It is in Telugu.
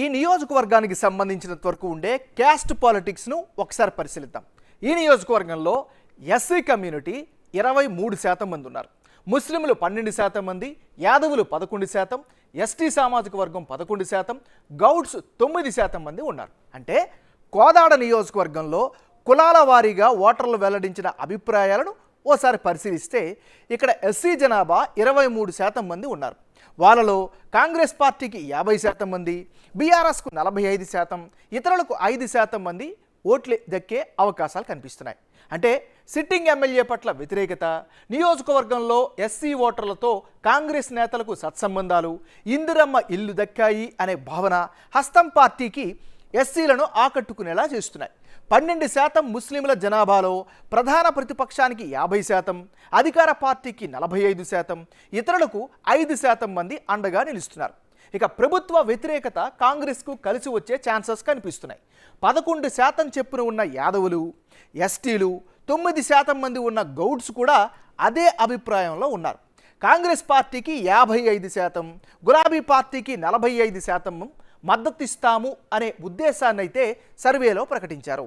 ఈ నియోజకవర్గానికి సంబంధించినంత వరకు ఉండే క్యాస్ట్ పాలిటిక్స్ను ఒకసారి పరిశీలిద్దాం. ఈ నియోజకవర్గంలో ఎస్సీ కమ్యూనిటీ 23% మంది ఉన్నారు. ముస్లింలు 12% మంది, యాదవులు 11%, ఎస్టీ సామాజిక వర్గం 11%, గౌడ్స్ 9% మంది ఉన్నారు. అంటే కోదాడ నియోజకవర్గంలో కులాల వారీగా ఓటర్లు వెల్లడించిన అభిప్రాయాలను ఓసారి పరిశీలిస్తే ఇక్కడ ఎస్సీ జనాభా 23% మంది ఉన్నారు. వాళ్ళలో కాంగ్రెస్ పార్టీకి 50% మంది, బీఆర్ఎస్కు 45%, ఇతరులకు 5% మంది ఓట్లు దక్కే అవకాశాలు కనిపిస్తున్నాయి. అంటే సిట్టింగ్ ఎమ్మెల్యే పట్ల వ్యతిరేకత, నియోజకవర్గంలో ఎస్సీ ఓటర్లతో కాంగ్రెస్ నేతలకు సత్సంబంధాలు, ఇందిరమ్మ ఇల్లు దక్కాయి అనే భావన హస్తం పార్టీకి ఎస్సీలను ఆకట్టుకునేలా చేస్తున్నాయి. 12% ముస్లింల జనాభాలో ప్రధాన ప్రతిపక్షానికి 50%, అధికార పార్టీకి 45%, ఇతరులకు 5% మంది అండగా నిలుస్తున్నారు. ఇక ప్రభుత్వ వ్యతిరేకత కాంగ్రెస్కు కలిసి వచ్చే ఛాన్సెస్ కనిపిస్తున్నాయి. 11% చెప్పున ఉన్న యాదవులు, ఎస్టీలు, 9% మంది ఉన్న గౌడ్స్ కూడా అదే అభిప్రాయంలో ఉన్నారు. కాంగ్రెస్ పార్టీకి 55%, గులాబీ పార్టీకి 45% మద్దతిస్తాము అనే ఉద్దేశాన్నైతే సర్వేలో ప్రకటించారు.